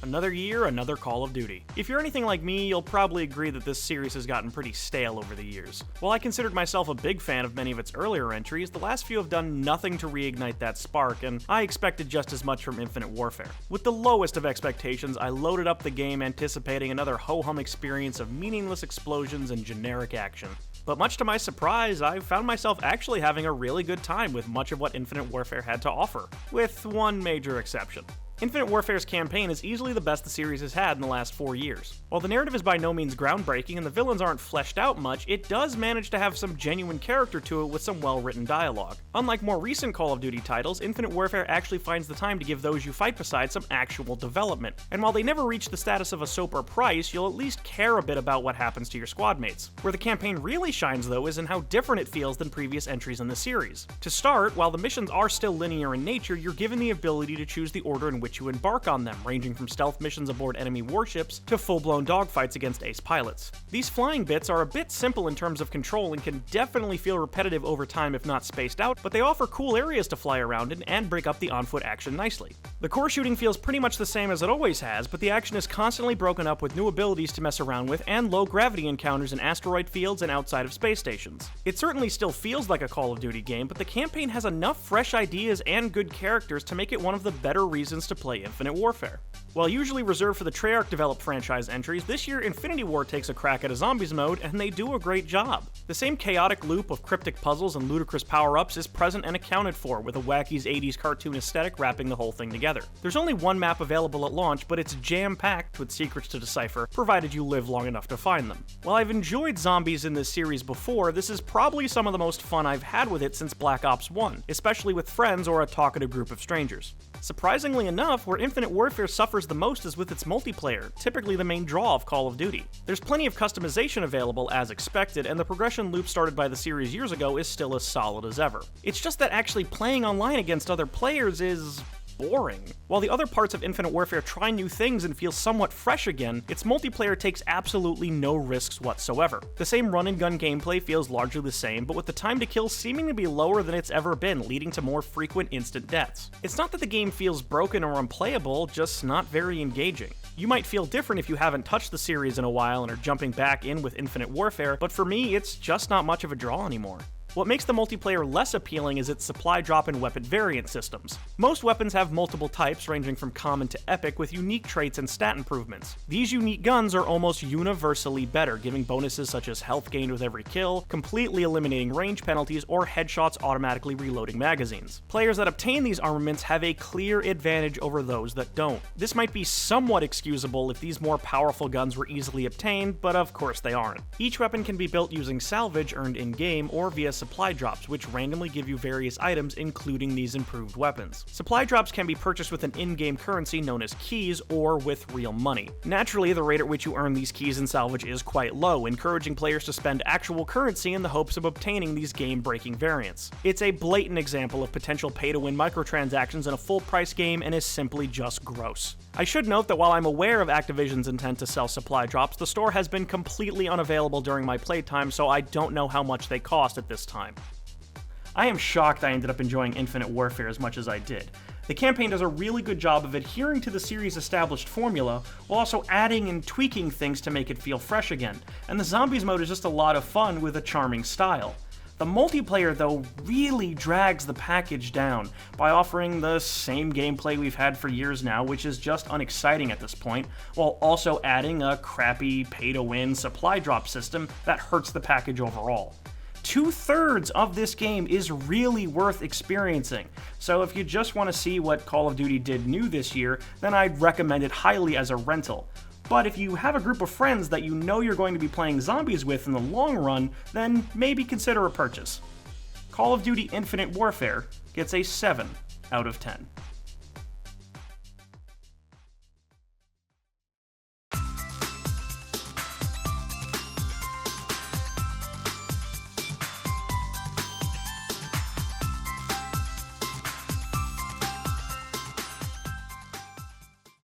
Another year, another Call of Duty. If you're anything like me, you'll probably agree that this series has gotten pretty stale over the years. While I considered myself a big fan of many of its earlier entries, the last few have done nothing to reignite that spark, and I expected just as much from Infinite Warfare. With the lowest of expectations, I loaded up the game anticipating another ho-hum experience of meaningless explosions and generic action. But much to my surprise, I found myself actually having a really good time with much of what Infinite Warfare had to offer, with one major exception. Infinite Warfare's campaign is easily the best the series has had in the last 4 years. While the narrative is by no means groundbreaking and the villains aren't fleshed out much, it does manage to have some genuine character to it with some well-written dialogue. Unlike more recent Call of Duty titles, Infinite Warfare actually finds the time to give those you fight beside some actual development. And while they never reach the status of a soap or Price, you'll at least care a bit about what happens to your squad mates. Where the campaign really shines though is in how different it feels than previous entries in the series. To start, while the missions are still linear in nature, you're given the ability to choose the order in which you embark on them, ranging from stealth missions aboard enemy warships to full-blown dogfights against ace pilots. These flying bits are a bit simple in terms of control and can definitely feel repetitive over time if not spaced out, but they offer cool areas to fly around in and break up the on-foot action nicely. The core shooting feels pretty much the same as it always has, but the action is constantly broken up with new abilities to mess around with and low-gravity encounters in asteroid fields and outside of space stations. It certainly still feels like a Call of Duty game, but the campaign has enough fresh ideas and good characters to make it one of the better reasons to play Infinite Warfare. While usually reserved for the Treyarch-developed franchise entries, this year Infinity Ward takes a crack at a zombies mode, and they do a great job. The same chaotic loop of cryptic puzzles and ludicrous power-ups is present and accounted for, with a wacky's 80s cartoon aesthetic wrapping the whole thing together. There's only one map available at launch, but it's jam-packed with secrets to decipher, provided you live long enough to find them. While I've enjoyed zombies in this series before, this is probably some of the most fun I've had with it since Black Ops 1, especially with friends or a talkative group of strangers. Surprisingly enough, where Infinite Warfare suffers the most is with its multiplayer, typically the main draw of Call of Duty. There's plenty of customization available as expected, and the progression loop started by the series years ago is still as solid as ever. It's just that actually playing online against other players is boring. While the other parts of Infinite Warfare try new things and feel somewhat fresh again, its multiplayer takes absolutely no risks whatsoever. The same run-and-gun gameplay feels largely the same, but with the time to kill seeming to be lower than it's ever been, leading to more frequent instant deaths. It's not that the game feels broken or unplayable, just not very engaging. You might feel different if you haven't touched the series in a while and are jumping back in with Infinite Warfare, but for me, it's just not much of a draw anymore. What makes the multiplayer less appealing is its supply drop and weapon variant systems. Most weapons have multiple types, ranging from common to epic, with unique traits and stat improvements. These unique guns are almost universally better, giving bonuses such as health gained with every kill, completely eliminating range penalties, or headshots automatically reloading magazines. Players that obtain these armaments have a clear advantage over those that don't. This might be somewhat excusable if these more powerful guns were easily obtained, but of course they aren't. Each weapon can be built using salvage earned in-game or via supply drops, which randomly give you various items including these improved weapons. Supply drops can be purchased with an in-game currency known as keys or with real money. Naturally, the rate at which you earn these keys in salvage is quite low, encouraging players to spend actual currency in the hopes of obtaining these game-breaking variants. It's a blatant example of potential pay-to-win microtransactions in a full-price game and is simply just gross. I should note that while I'm aware of Activision's intent to sell supply drops, the store has been completely unavailable during my playtime, so I don't know how much they cost at this time. I am shocked I ended up enjoying Infinite Warfare as much as I did. The campaign does a really good job of adhering to the series' established formula, while also adding and tweaking things to make it feel fresh again, and the zombies mode is just a lot of fun with a charming style. The multiplayer, though, really drags the package down by offering the same gameplay we've had for years now, which is just unexciting at this point, while also adding a crappy pay-to-win supply drop system that hurts the package overall. 2/3 of this game is really worth experiencing, so if you just want to see what Call of Duty did new this year, then I'd recommend it highly as a rental. But if you have a group of friends that you know you're going to be playing zombies with in the long run, then maybe consider a purchase. Call of Duty Infinite Warfare gets a 7 out of 10.